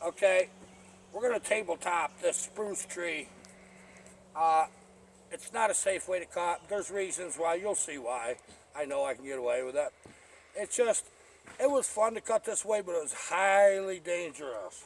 Okay, we're going to tabletop this spruce tree. Uh, it's not a safe way to cut. There's reasons why. You'll see why. I know I can get away with it. It's just, it was fun to cut this way, but it was highly dangerous.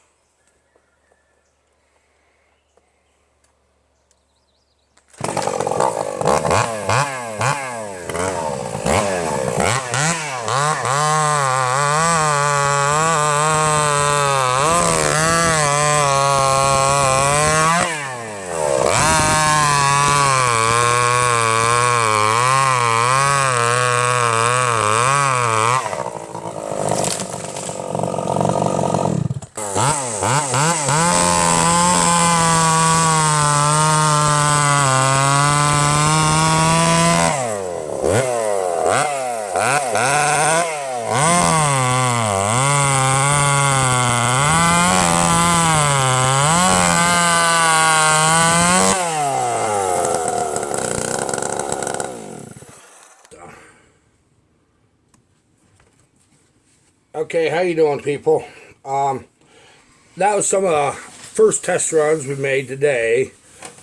Okay, how you doing, people? That was some of the first test runs we made today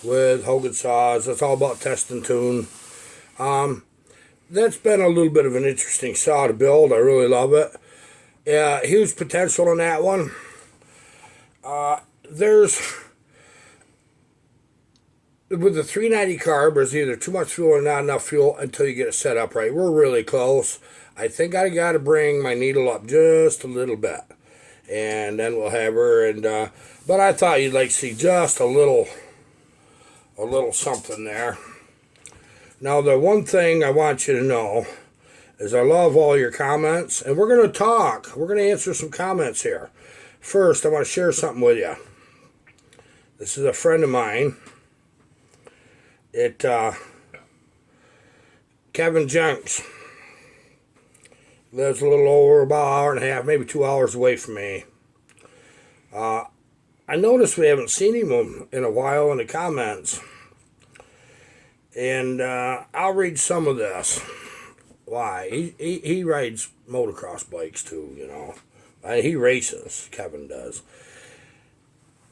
with Hogan saws. That's all about test and tune. That's been a little bit of an interesting saw to build. I really love it. Yeah, huge potential in that one. There's with the 390 carb, there's either too much fuel or not enough fuel until you get it set up right. We're really close. I think I got to bring my needle up just a little bit, and then we'll have her. And but I thought you'd like to see just a little something there. Now, the one thing I want you to know is I love all your comments, and we're going to talk. We're going to answer some comments here. First, I want to share something with you. This is a friend of mine. Kevin Jenks lives a little over about an hour and a half, maybe 2 hours away from me. I noticed we haven't seen him in a while in the comments. And I'll read some of this. Why? He rides motocross bikes too, you know. He races, Kevin does.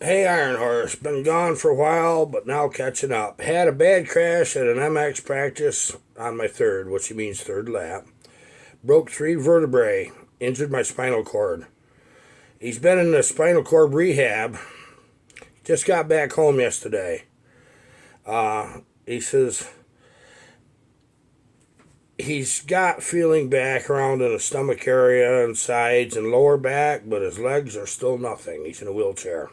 Hey, Iron Horse, been gone for a while, but now catching up. Had a bad crash at an MX practice on my third, which means third lap. Broke 3 vertebrae, injured my spinal cord. He's been in the spinal cord rehab. Just got back home yesterday. He says he's got feeling back around in the stomach area and sides and lower back, but his legs are still nothing. He's in a wheelchair.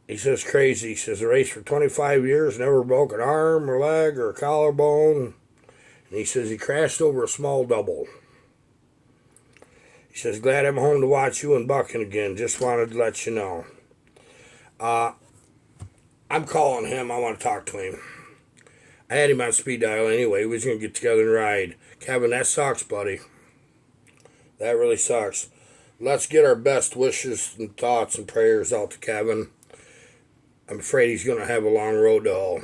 He says crazy. He says raced for 25 years, never broke an arm or leg or a collarbone. And he says he crashed over a small double. He says, glad I'm home to watch you and Bucking again. Just wanted to let you know. I'm calling him. I want to talk to him. I had him on speed dial anyway. We was going to get together and ride. Kevin, that sucks, buddy. That really sucks. Let's get our best wishes and thoughts and prayers out to Kevin. I'm afraid he's going to have a long road to hoe.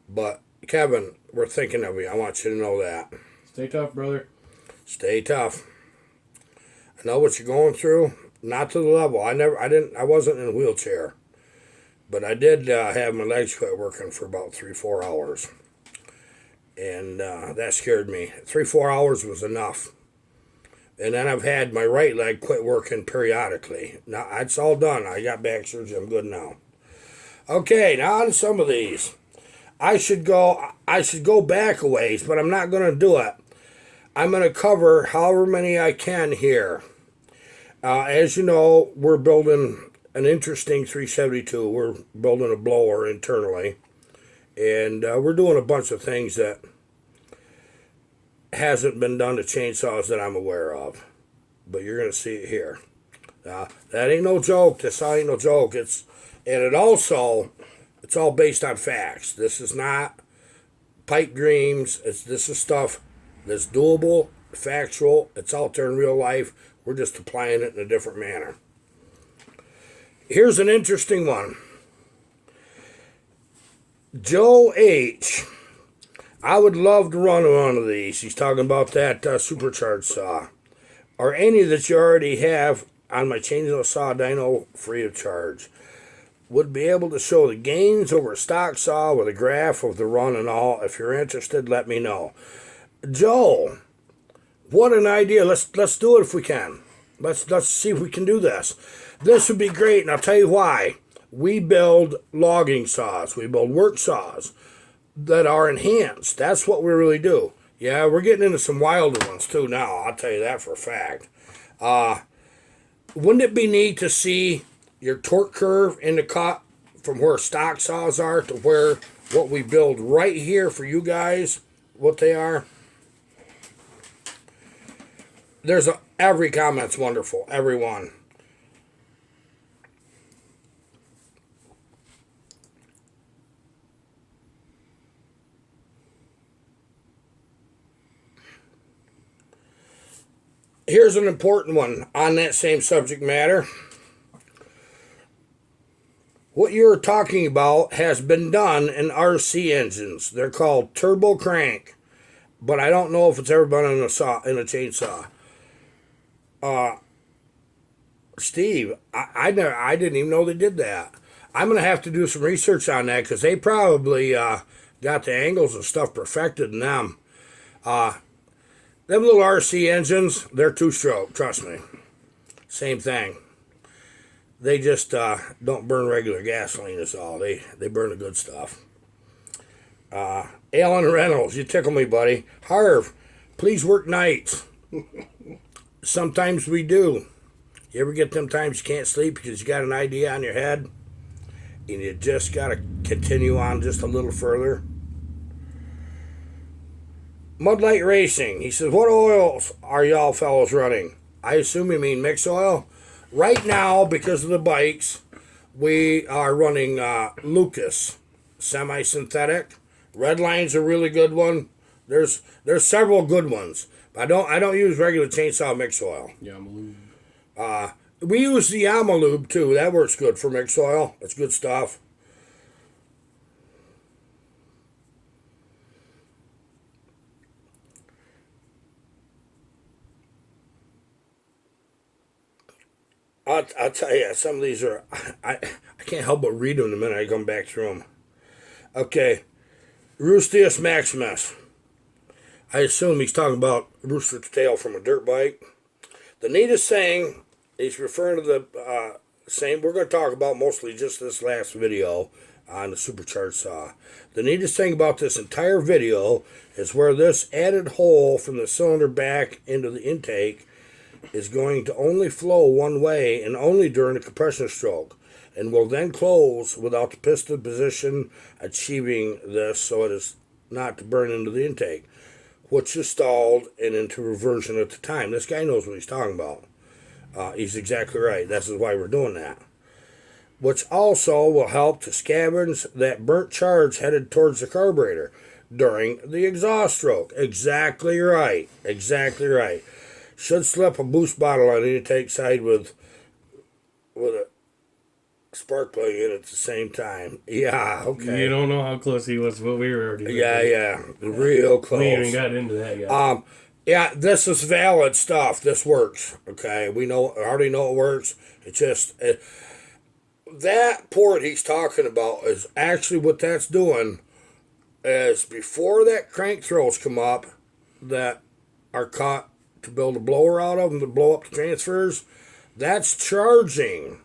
But, Kevin, we're thinking of you. I want you to know that. Stay tough, brother. Stay tough. I know what you're going through. Not to the level. I wasn't in a wheelchair. But I did have my legs quit working for about 3-4 hours. And that scared me. 3-4 hours was enough. And then I've had my right leg quit working periodically. Now, it's all done. I got back surgery. I'm good now. Okay, now on to some of these. I should go back a ways, but I'm not going to do it. I'm going to cover however many I can here. As you know, we're building an interesting 372. We're building a blower internally. And we're doing a bunch of things that hasn't been done to chainsaws that I'm aware of. But you're going to see it here. That ain't no joke. This ain't no joke. It's all based on facts. This is not pipe dreams. This is stuff that's doable, factual. It's out there in real life. We're just applying it in a different manner. Here's an interesting one. Joe H. I would love to run one of these. He's talking about that supercharged saw. Or any that you already have on my chainsaw saw dyno free of charge. Would be able to show the gains over a stock saw with a graph of the run and all. If you're interested, let me know. Joe, what an idea. Let's do it if we can. Let's see if we can do this. This would be great, and I'll tell you why. We build logging saws. We build work saws that are enhanced. That's what we really do. Yeah, we're getting into some wilder ones too now. I'll tell you that for a fact. Wouldn't it be neat to see your torque curve in the cut from where stock saws are to where what we build right here for you guys, what they are? Every comment's wonderful. Every one. Here's an important one on that same subject matter. What you're talking about has been done in RC engines. They're called turbo crank, but I don't know if it's ever been in a chainsaw. Steve, I didn't even know they did that. I'm gonna have to do some research on that because they probably got the angles and stuff perfected in them. Them little RC engines, they're two-stroke. Trust me. Same thing. They just don't burn regular gasoline is all. They burn the good stuff. Alan Reynolds, you tickle me, buddy. Harv, please work nights. Sometimes we do. You ever get them times you can't sleep because you got an idea on your head and you just got to continue on just a little further? Mudlight Racing, he says, what oils are y'all fellows running? I assume you mean mix oil. Right now, because of the bikes, we are running Lucas semi-synthetic. Redline's a really good one. There's several good ones. I don't use regular chainsaw mix oil. Yamalube. We use the Yamalube too. That works good for mix oil. That's good stuff. I'll tell you, some of these are, I can't help but read them the minute I come back through them. Okay, Rustius Maximus. I assume he's talking about Rooster's tail from a dirt bike. The neatest thing, he's referring to the same, we're going to talk about mostly just this last video on the supercharged saw. The neatest thing about this entire video is where this added hole from the cylinder back into the intake is going to only flow one way and only during a compression stroke, and will then close without the piston position achieving this so it is not to burn into the intake, which is stalled and into reversion at the time. This guy knows what he's talking about. He's exactly right. This is why we're doing that. Which also will help to scavenge that burnt charge headed towards the carburetor during the exhaust stroke. Exactly right. Exactly right. Should slip a boost bottle on the intake side with a spark plug in at the same time. Yeah, okay. You don't know how close he was, but we were already Yeah, real close. We even got into that yet. Yeah, this is valid stuff. This works. Okay, I already know it works. It's just that port he's talking about is actually what that's doing. Is before that crank throws come up that are caught to build a blower out of them to blow up the transfers, that's charging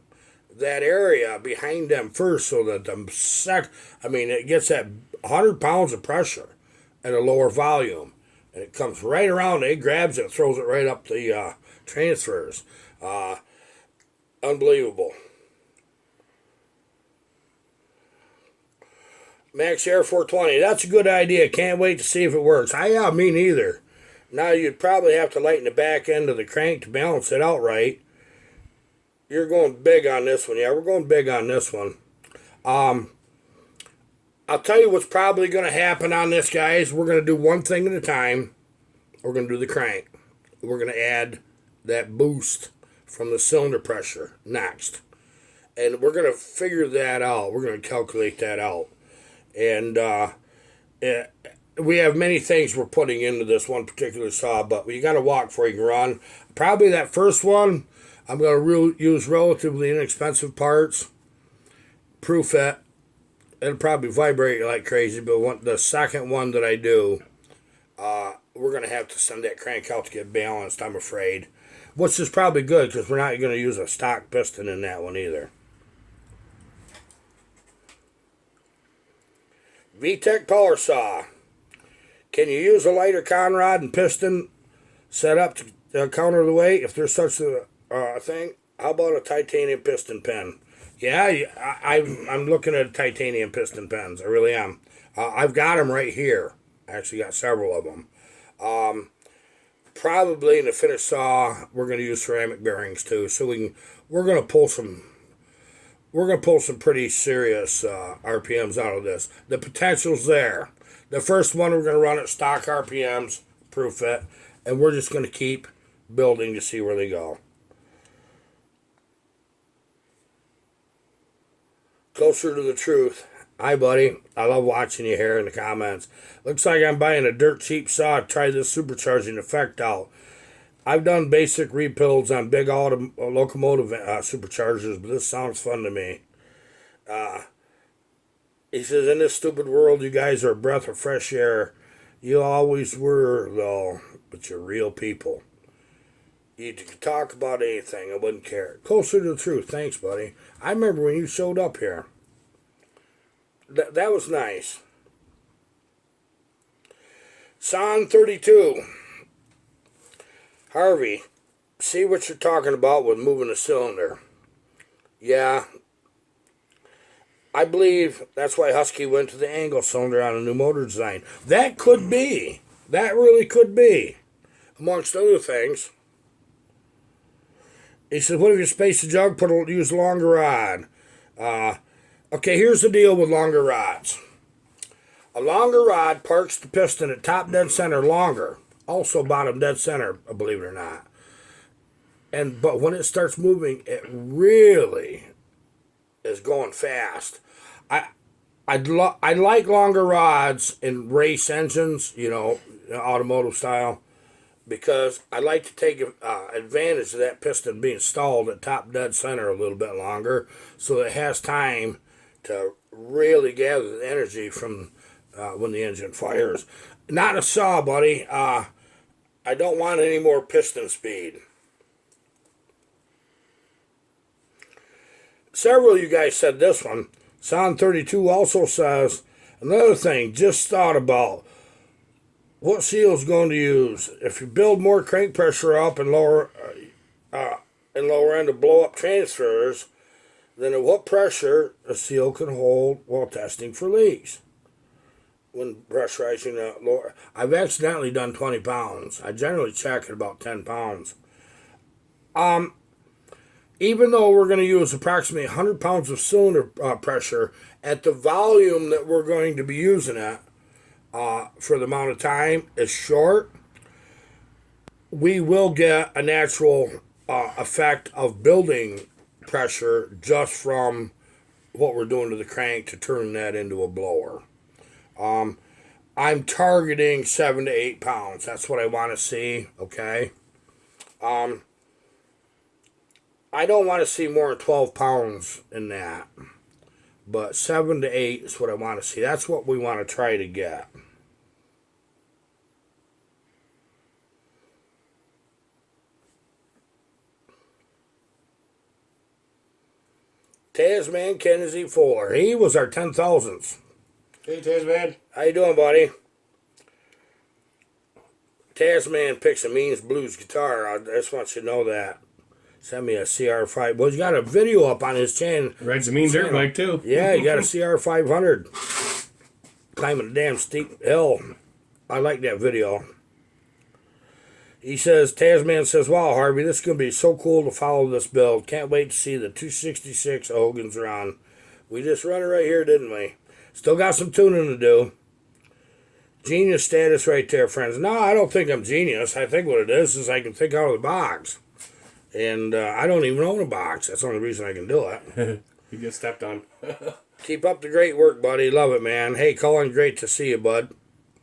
that area behind them first so that it gets that 100 pounds of pressure at a lower volume, and it comes right around, it grabs it and throws it right up the transfers. Unbelievable. Max Air 420, that's a good idea. Can't wait to see if it works. Me neither. Now, you'd probably have to lighten the back end of the crank to balance it out right. You're going big on this one. Yeah, we're going big on this one. I'll tell you what's probably going to happen on this, guys. We're going to do one thing at a time. We're going to do the crank. We're going to add that boost from the cylinder pressure next. And we're going to figure that out. We're going to calculate that out. And we have many things we're putting into this one particular saw, but you got to walk before you can run. Probably that first one, I'm going to use relatively inexpensive parts, proof it. It'll probably vibrate like crazy, but the second one that I do, we're going to have to send that crank out to get balanced, I'm afraid. Which is probably good because we're not going to use a stock piston in that one either. VTech Power Saw. Can you use a lighter conrod and piston set up to counter the weight if there's such a thing? How about a titanium piston pen? Yeah, I'm looking at titanium piston pens. I really am. I've got them right here. I actually got several of them. Probably in the finish saw, we're going to use ceramic bearings too. So we're going to pull some pretty serious RPMs out of this. The potential's there. The first one we're going to run at stock RPMs, proof it, and we're just going to keep building to see where they go. Closer to the truth. Hi, buddy. I love watching you here in the comments. Looks like I'm buying a dirt cheap saw to try this supercharging effect out. I've done basic rebuilds on big locomotive superchargers, but this sounds fun to me. He says, in this stupid world, you guys are a breath of fresh air. You always were, though, but you're real people. You could talk about anything, I wouldn't care. Closer to the truth. Thanks, buddy. I remember when you showed up here. That was nice. Son 32. Harvey, see what you're talking about with moving a cylinder. Yeah. I believe that's why Husky went to the angle cylinder on a new motor design. That could be. That really could be. Amongst other things. He said, what if you space the jug, use a longer rod? Okay, here's the deal with longer rods. A longer rod parks the piston at top dead center longer. Also bottom dead center, believe it or not. But when it starts moving, it really is going fast. I like longer rods in race engines, automotive style, because I like to take advantage of that piston being stalled at top dead center a little bit longer, so it has time to really gather the energy from when the engine fires. Not a saw, buddy. I don't want any more piston speed. Several of you guys said this one. Sound 32 also says, another thing, just thought about what seal's going to use. If you build more crank pressure up and lower end of blow up transfers, then at what pressure a seal can hold while testing for leaks. When pressurizing lower. I've accidentally done 20 pounds. I generally check at about 10 pounds. Even though we're going to use approximately 100 pounds of cylinder pressure at the volume that we're going to be using it for the amount of time is short, we will get a natural effect of building pressure just from what we're doing to the crank to turn that into a blower. I'm targeting 7 to 8 pounds. That's what I want to see, okay? I don't want to see more than 12 pounds in that. But 7 to 8 is what I want to see. That's what we want to try to get. Tasman Kennedy Fuller. He was our 10,000s. Hey, Tasman. How you doing, buddy? Tasman picks a means blues guitar. I just want you to know that. Send me a CR5. Well, he's got a video up on his channel. Rides a mean dirt bike, too. Yeah, he got a CR500. Climbing a damn steep hill. I like that video. He says, Tasman says, wow, Harvey, this is going to be so cool to follow this build. Can't wait to see the 266 Hogans run. We just run it right here, didn't we? Still got some tuning to do. Genius status right there, friends. No, I don't think I'm genius. I think what it is I can think out of the box. And I don't even own a box. That's the only reason I can do it. You get stepped on. Keep up the great work, buddy. Love it, man. Hey, Colin, great to see you, bud.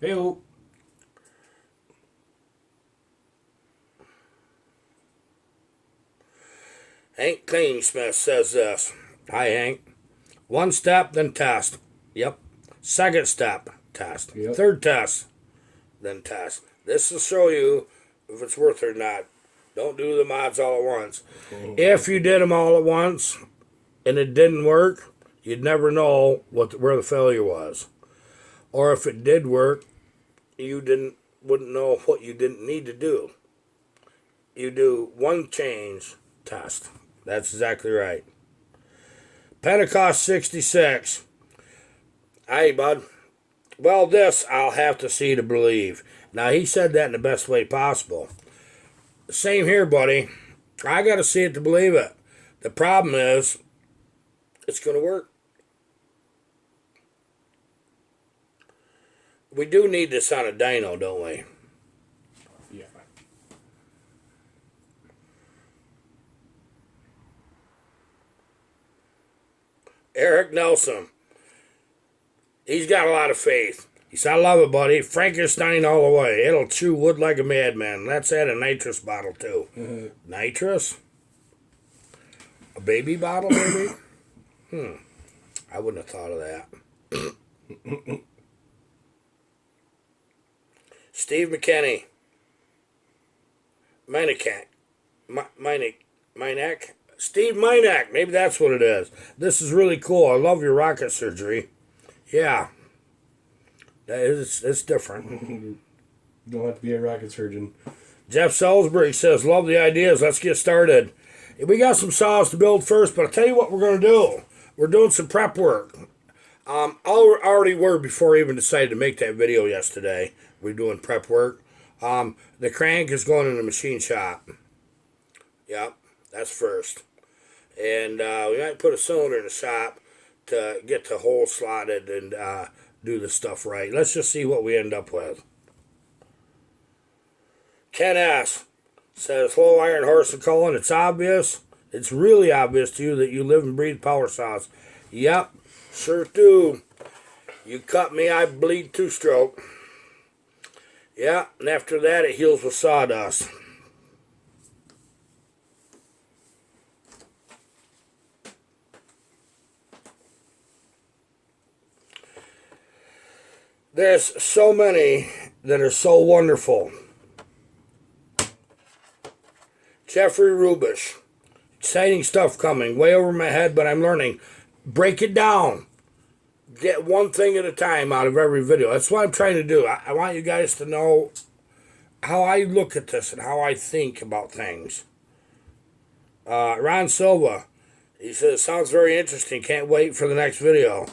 Hey-o. Hank Cleansmith says this. Hi, Hank. One step, then test. Yep. Second step, test. Yep. Third test, then test. This will show you if it's worth it or not. Don't do the mods all at once. If you did them all at once and it didn't work, you'd never know where the failure was. Or if it did work, you wouldn't know what you didn't need to do. You do one change, test. That's exactly right. Pentecost 66. Hey, bud. Well, this I'll have to see to believe. Now, he said that in the best way possible. Same here, buddy. I got to see it to believe it. The problem is, it's going to work. We do need this on a dyno, don't we? Yeah. Eric Nelson. He's got a lot of faith. He said, I love it, buddy. Frankenstein all the way. It'll chew wood like a madman. Let's add a nitrous bottle, too. Nitrous? A baby bottle, maybe? I wouldn't have thought of that. Steve McKinney. Minek. Steve Minek. Maybe that's what it is. This is really cool. I love your rocket surgery. Yeah. It's different. Don't have to be a rocket surgeon. Jeff Salisbury says, love the ideas. Let's get started. We got some saws to build first, but I'll tell you what we're going to do. We're doing some prep work. Already were before I even decided to make that video yesterday. We're doing prep work. The crank is going in the machine shop. Yep, that's first. And we might put a cylinder in the shop to get the hole slotted and do the stuff right. Let's just see what we end up with. Ken S. says, hello, Iron Horse and Cullen. It's obvious. It's really obvious to you that you live and breathe power saws. Yep, sure do. You cut me, I bleed two-stroke. Yeah, and after that it heals with sawdust. There's so many that are so wonderful. Jeffrey Rubish. Exciting stuff coming. Way over my head, but I'm learning. Break it down. Get one thing at a time out of every video. That's what I'm trying to do. I want you guys to know how I look at this and how I think about things. Ron Silva. He says, sounds very interesting. Can't wait for the next video.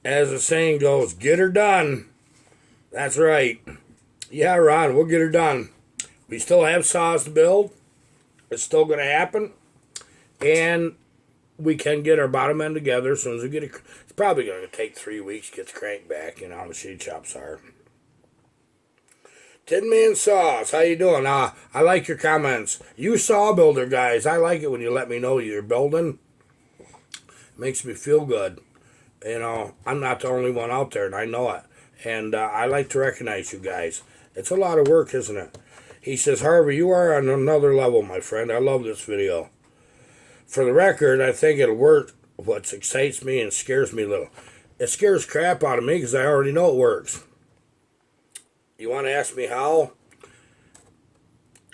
As the saying goes, get her done. That's right. Yeah, Ron, we'll get her done. We still have saws to build. It's still going to happen. And we can get our bottom end together as soon as we get it. It's probably going to take 3 weeks to get the crank back. You know how machine shops are. Tin Man Saws, how you doing? I like your comments. You saw builder guys. I like it when you let me know you're building. It makes me feel good. You know, I'm not the only one out there, and I know it. And I like to recognize you guys. It's a lot of work, isn't it? He says, Harvey, you are on another level, my friend. I love this video. For the record, I think it'll work. What excites me and scares me a little. It scares crap out of me because I already know it works. You want to ask me how?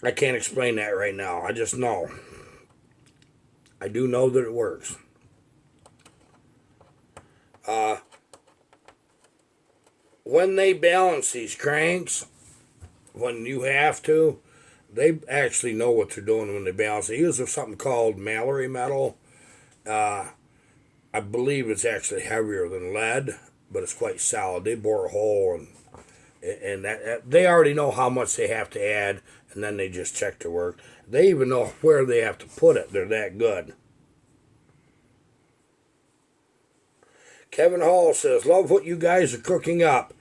I can't explain that right now. I just know. I do know that it works. When they balance these cranks, when you have to, they actually know what they're doing when they balance. They use something called Mallory metal. I believe it's actually heavier than lead, but it's quite solid. They bore a hole, and that they already know how much they have to add, and then they just check their work. They even know where they have to put it. They're that good. Kevin Hall says, love what you guys are cooking up.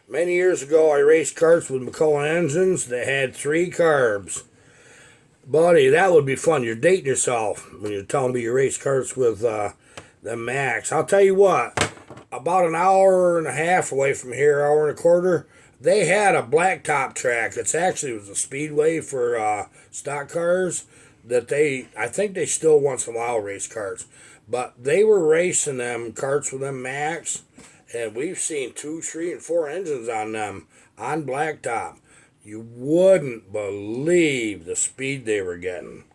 Many years ago, I raced karts with McCullough engines that had 3 carbs. Buddy, that would be fun. You're dating yourself when you're telling me you race karts with the Max. I'll tell you what, about an hour and a half away from here, hour and a quarter, they had a blacktop track. It was a speedway for stock cars. that I think they still once in a while race karts, but they were racing them karts with them Max, and we've seen 2, 3, and 4 engines on them on blacktop. You wouldn't believe the speed they were getting.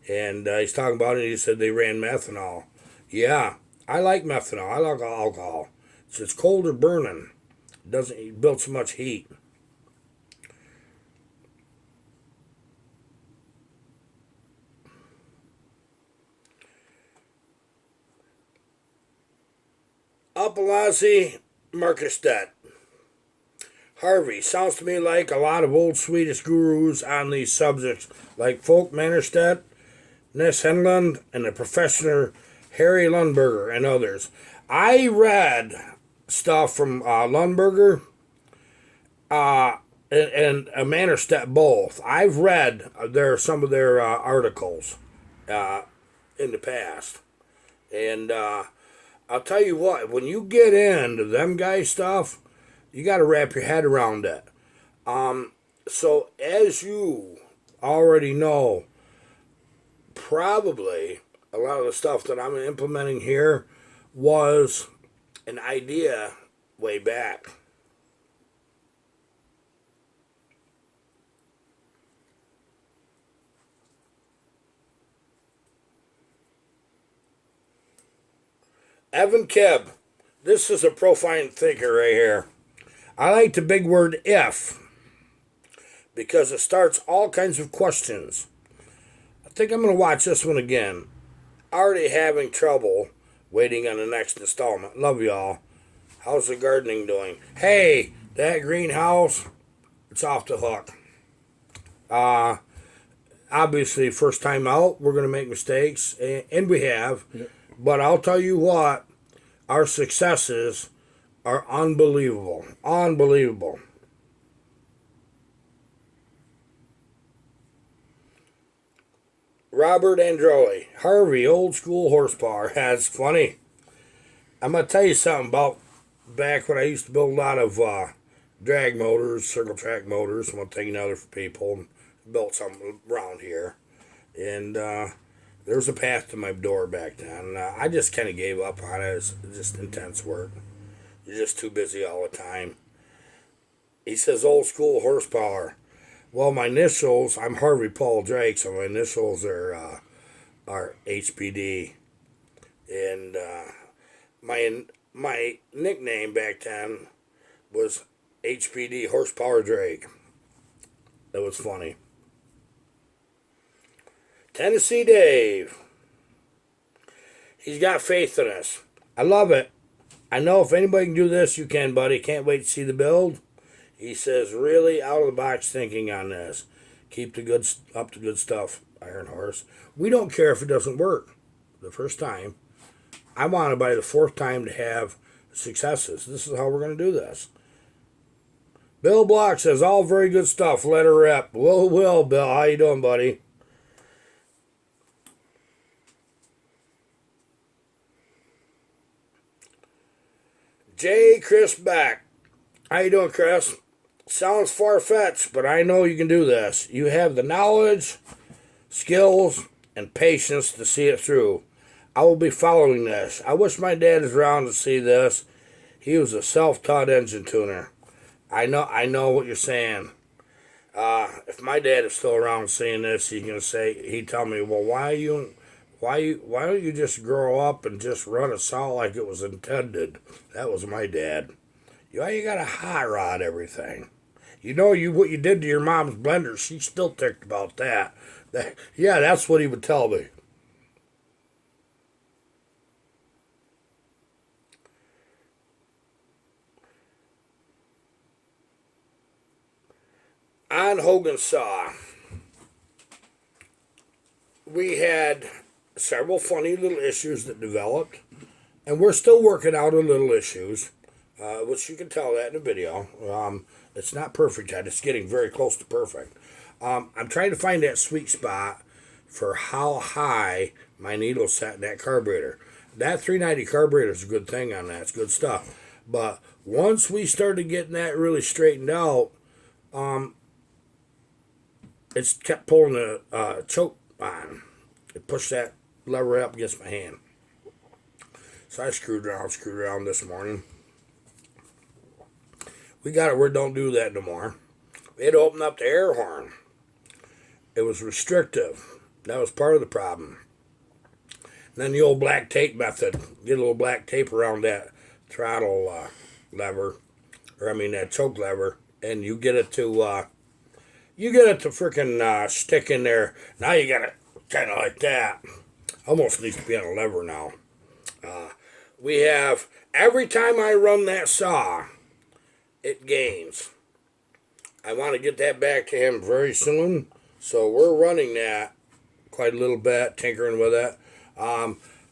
And he's talking about it. He said they ran methanol. Yeah, I like methanol. I like alcohol. It's just colder burning. It doesn't build so much heat. Appalachia Markestedt. Harvey, sounds to me like a lot of old Swedish gurus on these subjects, like Folk Mannerstedt, Ness Henland, and the professor Harry Lundberger, and others. I read stuff from Lundberger and Mannerstedt both. I've read some of their articles in the past. And I'll tell you what, when you get into them guys' stuff, you got to wrap your head around it. So as you already know, probably a lot of the stuff that I'm implementing here was an idea way back. Evan Kebb, this is a profound thinker right here. I like the big word if because it starts all kinds of questions. I think I'm going to watch this one again. Already having trouble waiting on the next installment. Love y'all. How's the gardening doing? Hey, that greenhouse, it's off the hook. Obviously, first time out, we're going to make mistakes, and we have. Yep. But I'll tell you what, our successes are unbelievable. Unbelievable. Robert Androli. Harvey, old school horsepower. That's funny. I'm going to tell you something about back when I used to build a lot of drag motors, circle track motors, one thing and another for people. Built something around here. And there was a path to my door back then. I just kind of gave up on it. It's just intense work. You're just too busy all the time. He says old school horsepower. Well, my initials, I'm Harvey Paul Drake, so my initials are HPD. And my nickname back then was HPD Horsepower Drake. That was funny. Tennessee Dave. He's got faith in us. I love it. I know if anybody can do this, you can, buddy. Can't wait to see the build. He says, really out of the box thinking on this. Keep the good up to good stuff, Iron Horse. We don't care if it doesn't work the first time. I want it by the 4th time to have successes. This is how we're going to do this. Bill Block says, all very good stuff. Let her rip. Will, Bill. How you doing, buddy? J. Chris Beck. How you doing, Chris? Sounds far-fetched, but I know you can do this. You have the knowledge, skills, and patience to see it through. I will be following this. I wish my dad was around to see this. He was a self-taught engine tuner. I know what you're saying. If my dad is still around seeing this, he'd tell me, well, why don't you just grow up and just run a saw like it was intended? That was my dad. You got to hot rod everything. What you did to your mom's blender, she still ticked about that. Yeah, that's what he would tell me. On Hogans saw, we had several funny little issues that developed, and we're still working out on little issues, which you can tell that in the video. It's not perfect yet. It's getting very close to perfect. I'm trying to find that sweet spot for how high my needle's set in that carburetor. That 390 carburetor is a good thing on that. It's good stuff. But once we started getting that really straightened out, it's kept pulling the choke on. It pushed that lever up against my hand. So I screwed around this morning. We got it where it don't do that no more. We had to open up the air horn. It was restrictive. That was part of the problem. And then the old black tape method. Get a little black tape around that throttle lever, that choke lever, and you get it to freaking stick in there. Now you got it kind of like that. Almost needs to be on a lever now. We have, every time I run that saw, it gains. I want to get that back to him very soon. So we're running that quite a little bit, tinkering with it.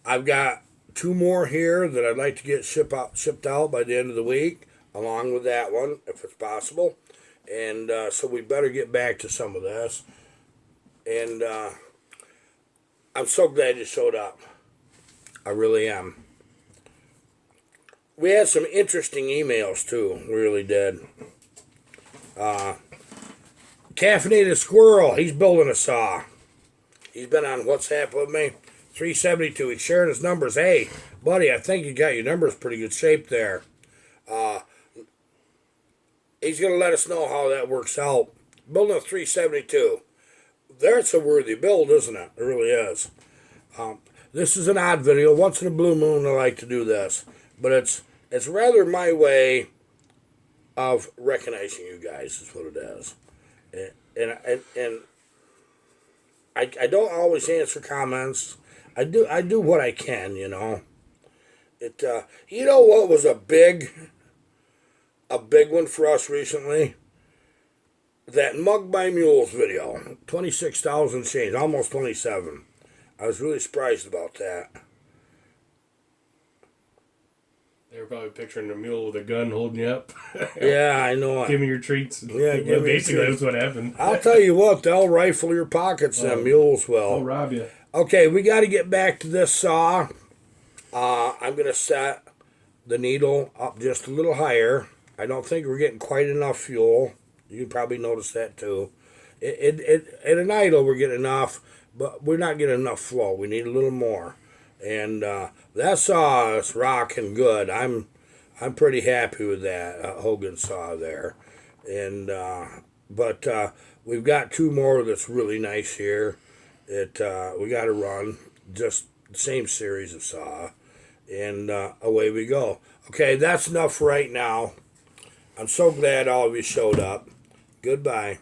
I've got 2 more here that I'd like to get shipped out by the end of the week, along with that one, if it's possible. And so we better get back to some of this. And I'm so glad you showed up. I really am. We had some interesting emails, too. We really did. Caffeinated Squirrel, he's building a saw. He's been on WhatsApp with me. 372, he's sharing his numbers. Hey, buddy, I think you got your numbers pretty good shape there. He's going to let us know how that works out. Building a 372. That's a worthy build, isn't it? It really is. This is an odd video. Once in a blue moon, I like to do this. But it's rather my way of recognizing you guys, is what it is. And I don't always answer comments. I do what I can, you know. You know what was a big one for us recently? That Mug by Mules video. 26,000 change, almost 27. I was really surprised about that. They were probably picturing a mule with a gun holding you up. Yeah, I know. Give me your treats. Yeah, give me basically, your treats. that's what happened. I'll tell you what, they'll rifle your pockets, them mules will. I'll rob you. Okay, we got to get back to this saw. I'm going to set the needle up just a little higher. I don't think we're getting quite enough fuel. You can probably notice that too. At an idle, we're getting enough, but we're not getting enough flow. We need a little more. And that saw is rocking good. I'm pretty happy with that Hogans saw there. And but we've got 2 more that's really nice here. We got to run just the same series of saw, and away we go. Okay, that's enough right now. I'm so glad all of you showed up. Goodbye.